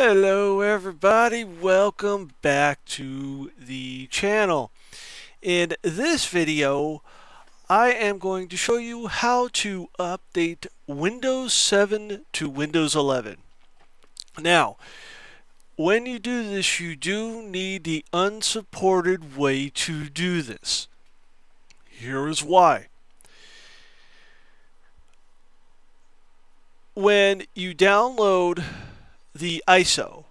Hello everybody, welcome back to the channel. In this video, I am going to show you how to update Windows 7 to Windows 11. Now, when you do this, you do need the unsupported way to do this. Here is why. When you download the ISO,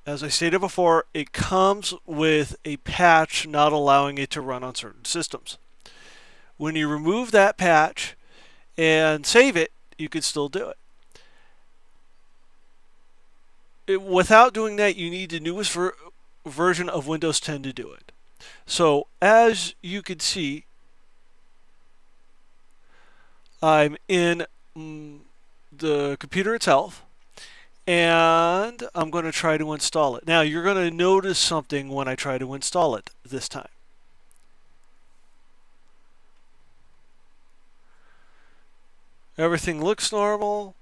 as I stated before, it comes with a patch not allowing it to run on certain systems. When you remove that patch and save it, you can still do it. Without doing that, you need the newest version of Windows 10 to do it. So as you can see, I'm in the computer itself, and I'm going to try to install it. Now, you're going to notice something when I try to install it this time. Everything looks normal.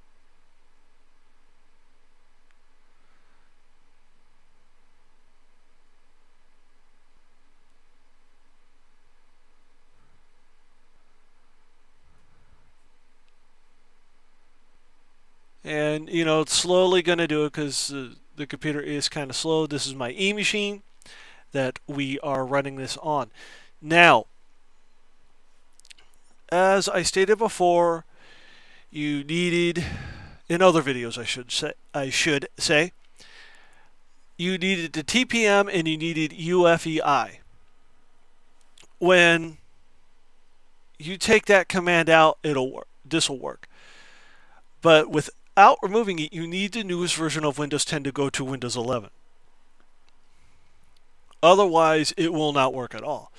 And, it's slowly going to do it because the computer is kind of slow. This is my E-machine that we are running this on. Now, as I stated before, you needed, in other videos I should say, you needed the TPM and you needed UEFI. When you take that command out, it'll work. This will work. But without removing it, you need the newest version of Windows 10 to go to Windows 11. Otherwise, it will not work at all.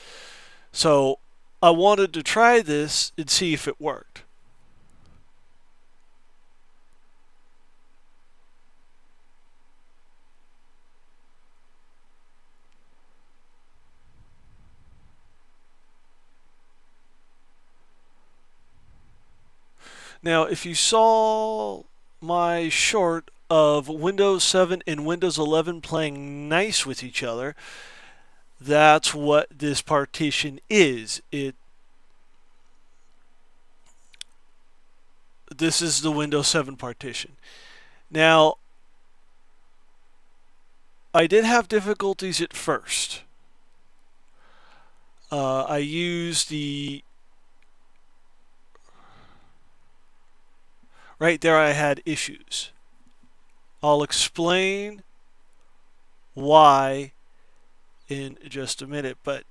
So I wanted to try this and see if it worked. Now, if you saw my short of Windows 7 and Windows 11 playing nice with each other, that's what this partition is. This is the Windows 7 partition. Now, I did have difficulties at first. I used the... Right there I had issues. I'll explain why in just a minute, but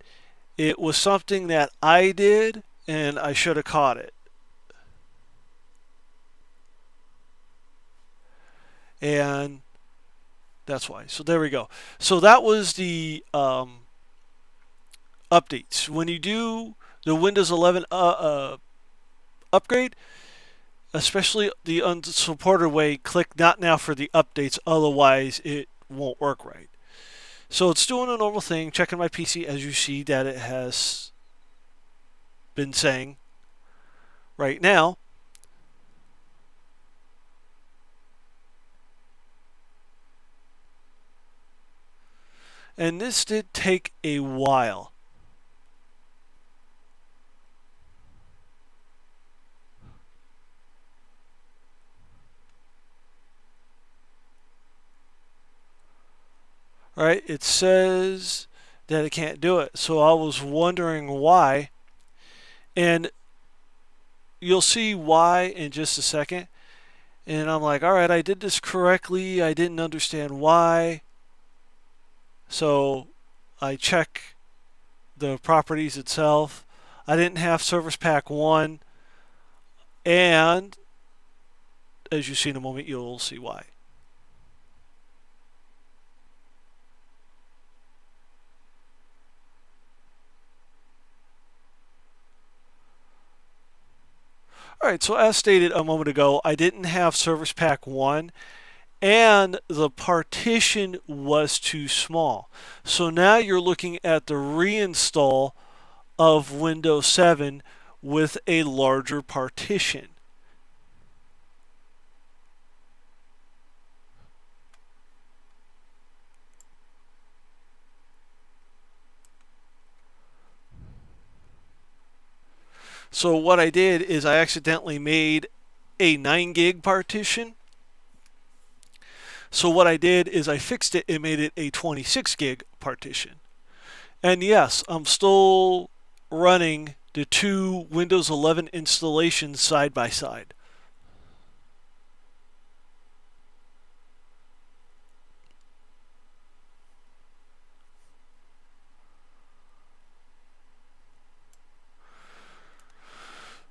it was something that I did and I should have caught it. And that's why. So there we go. So that was the updates. When you do the Windows 11 upgrade, especially the unsupported way, click Not Now for the updates, otherwise it won't work right. So it's doing a normal thing, checking my PC as you see that it has been saying right now. And this did take a while. Right, it says that it can't do it. So I was wondering why. And you'll see why in just a second. And I'm like, all right, I did this correctly. I didn't understand why. So I check the properties itself. I didn't have Service Pack 1. And as you see in a moment, you'll see why. Alright, so as stated a moment ago, I didn't have Service Pack 1 and the partition was too small. So now you're looking at the reinstall of Windows 7 with a larger partition. So what I did is I accidentally made a 9 gig partition. So what I did is I fixed it and made it a 26 gig partition. And yes, I'm still running the two Windows 11 installations side by side.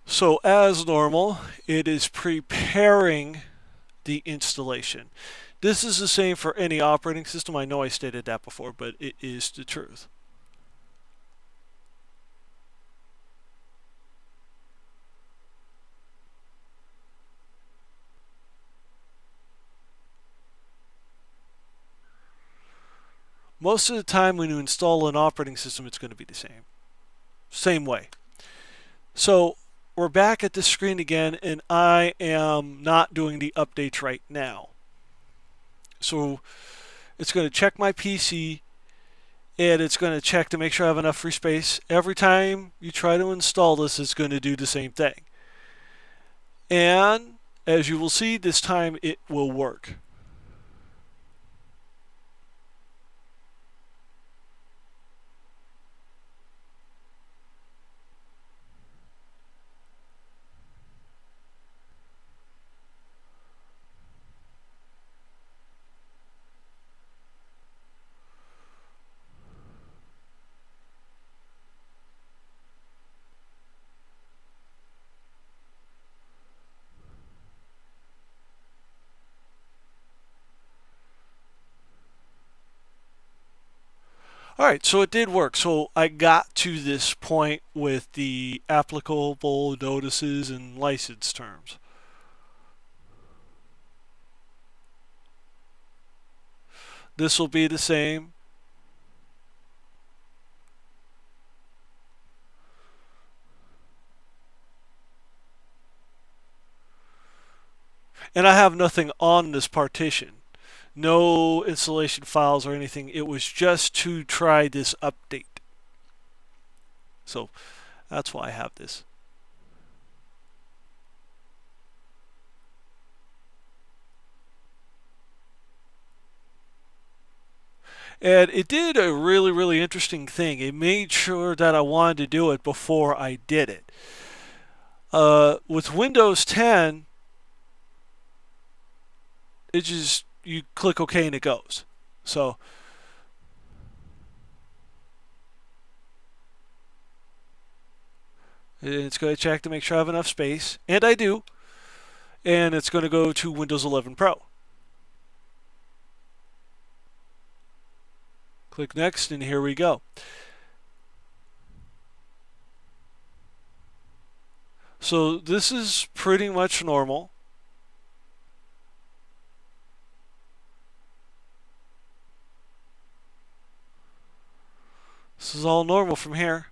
So as normal, it is preparing the installation. This is the same for any operating system. I know I stated that before, but it is the truth. Most of the time when you install an operating system, it's going to be the same way. So we're back at this screen again, and I am not doing the updates right now. So it's going to check my PC, and it's going to check to make sure I have enough free space. Every time you try to install this, it's going to do the same thing. And as you will see, this time it will work. All right, so it did work. So I got to this point with the applicable notices and license terms. This will be the same. And I have nothing on this partition. No installation files or anything. It was just to try this update. So that's why I have this. And it did a really, really interesting thing. It made sure that I wanted to do it before I did it. With Windows 10, it just, you click OK and it goes. So it's going to check to make sure I have enough space, and I do. And it's going to go to Windows 11 Pro. Click Next, and here we go. So this is pretty much normal. This is all normal from here.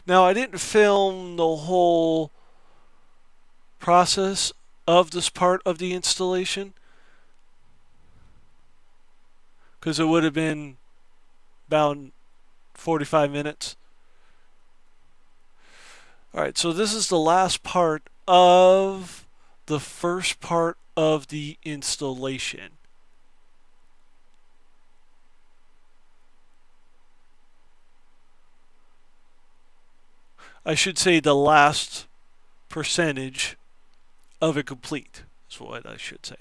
Now, I didn't film the whole process of this part of the installation because it would have been about 45 minutes. All right, so this is the last part of the first part of the installation. I should say the last percentage of it complete is what I should say.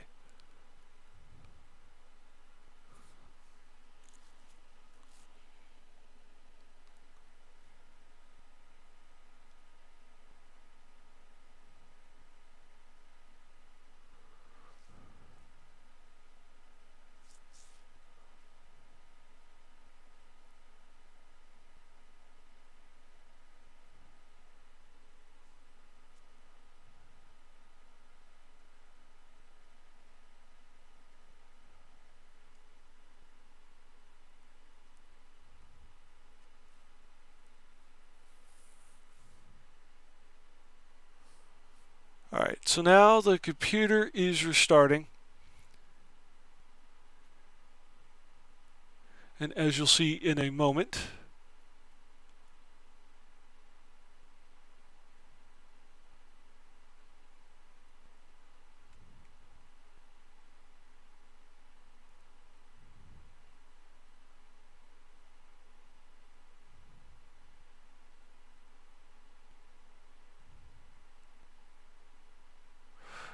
Alright, so now the computer is restarting. And as you'll see in a moment,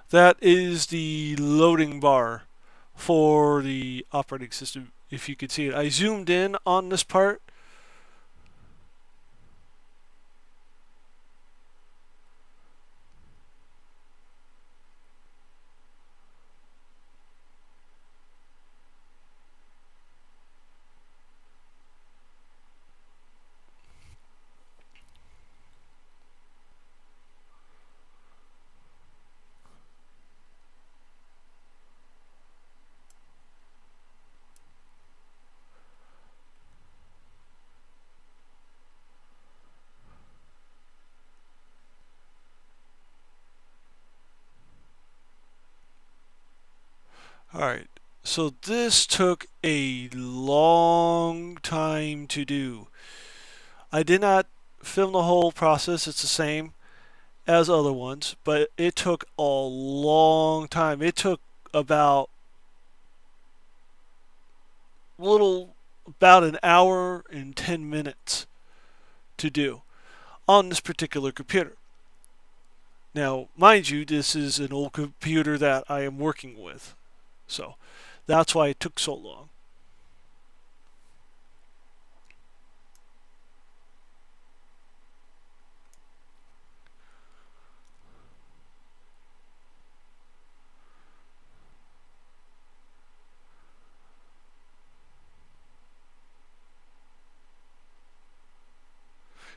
that is the loading bar for the operating system, if you could see it. I zoomed in on this part. Alright, so this took a long time to do. I did not film the whole process, it's the same as other ones, but it took a long time. It took about about an hour and 10 minutes to do on this particular computer. Now, mind you, this is an old computer that I am working with, so that's why it took so long.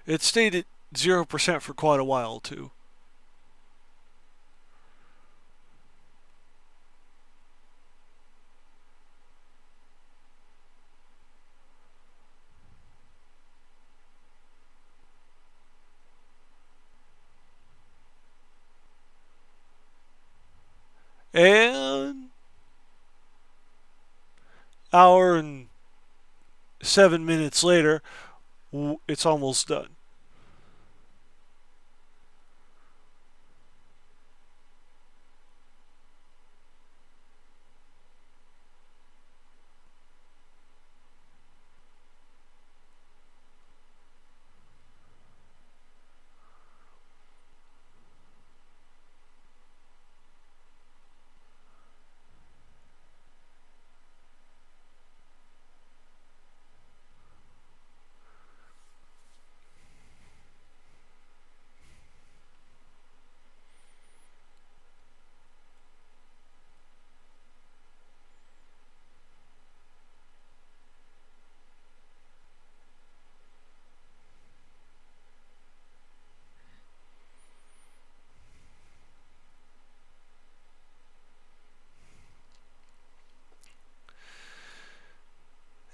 It stayed at 0% for quite a while too. And hour and 7 minutes later, it's almost done.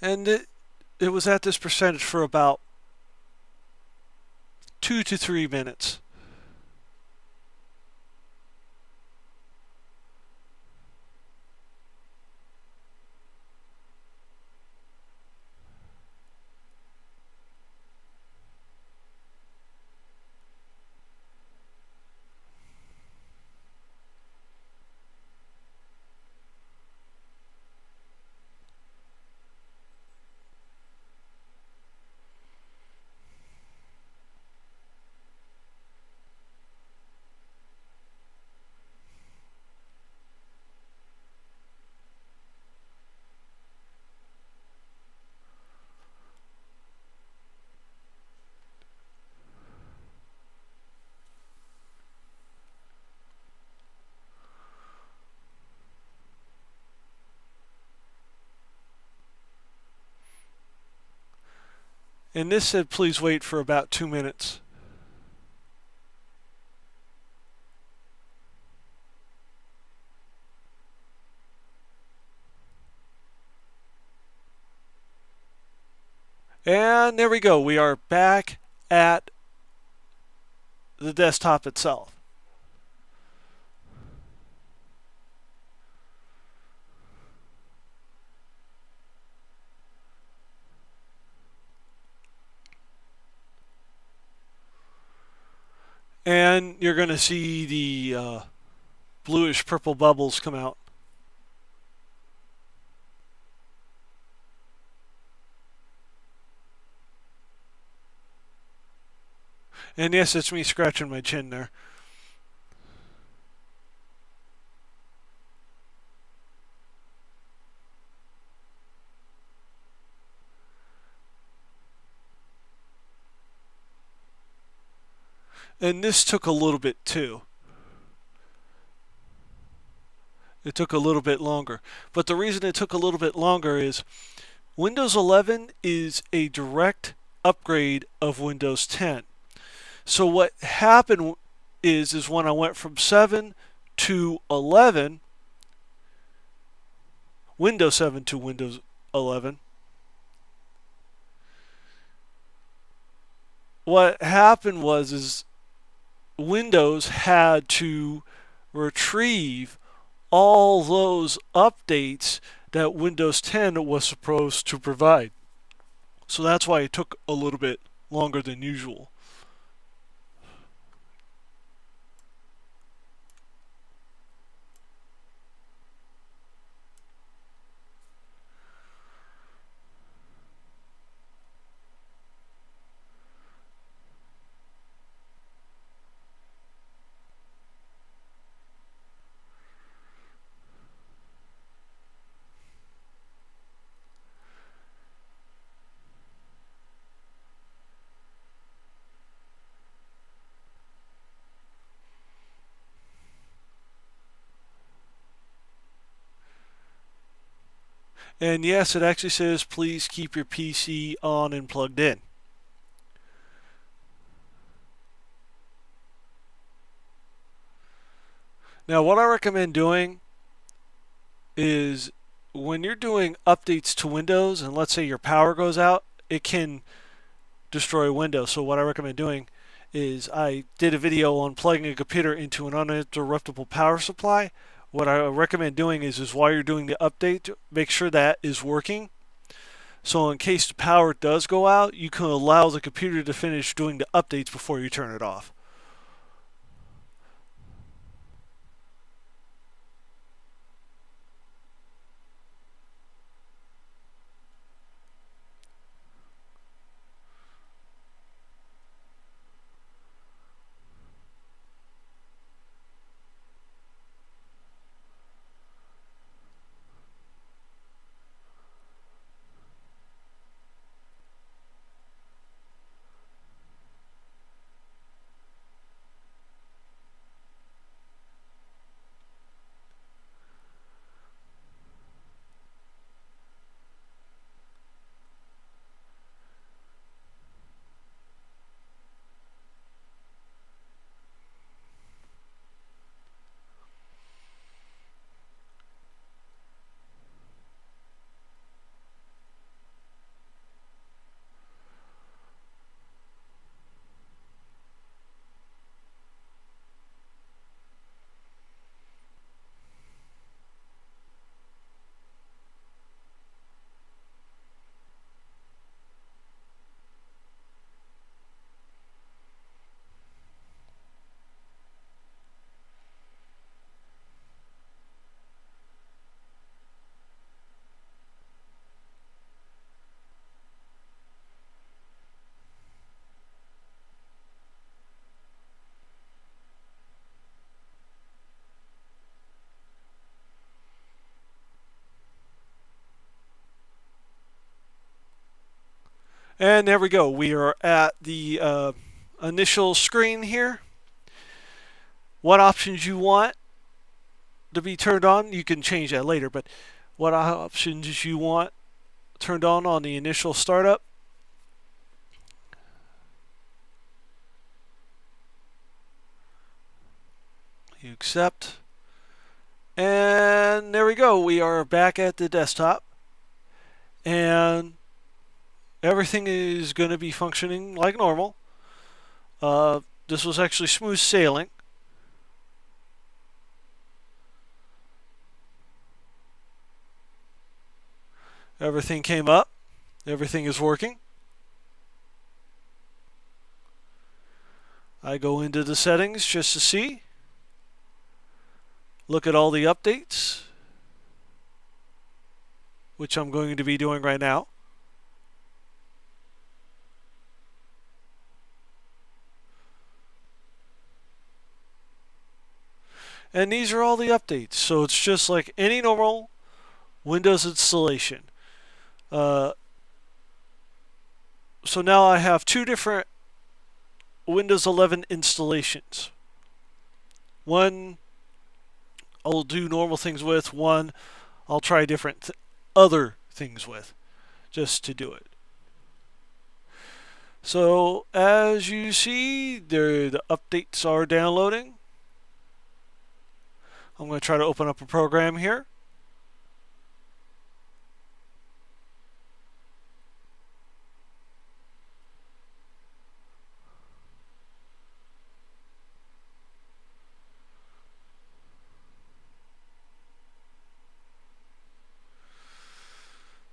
And it was at this percentage for about 2 to 3 minutes. And this said please wait for about 2 minutes. And there we go. We are back at the desktop itself. And you're going to see the bluish purple bubbles come out. And yes, it's me scratching my chin there. And this took a little bit too. It took a little bit longer. But the reason it took a little bit longer is Windows 11 is a direct upgrade of Windows 10. So what happened is when I went from 7 to 11, Windows 7 to Windows 11, what happened was Windows had to retrieve all those updates that Windows 10 was supposed to provide. So that's why it took a little bit longer than usual. And yes, it actually says please keep your PC on and plugged in. Now, what I recommend doing is when you're doing updates to Windows, and let's say your power goes out, it can destroy Windows. So what I recommend doing is I did a video on plugging a computer into an uninterruptible power supply. What I recommend doing is while you're doing the update, make sure that is working. So in case the power does go out, you can allow the computer to finish doing the updates before you turn it off. And there we go. We are at the initial screen here. What options you want to be turned on, you can change that later, but what options you want turned on the initial startup. You accept. And there we go. We are back at the desktop. And everything is going to be functioning like normal. This was actually smooth sailing. Everything came up. Everything is working. I go into the settings just to see. Look at all the updates, which I'm going to be doing right now. And these are all the updates. So it's just like any normal Windows installation. So now I have two different Windows 11 installations. One I'll do normal things with, one I'll try different other things with, just to do it. So as you see, the updates are downloading. I'm going to try to open up a program here.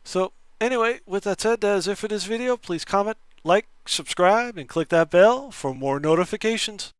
So anyway, with that said, that is it for this video. Please comment, like, subscribe, and click that bell for more notifications.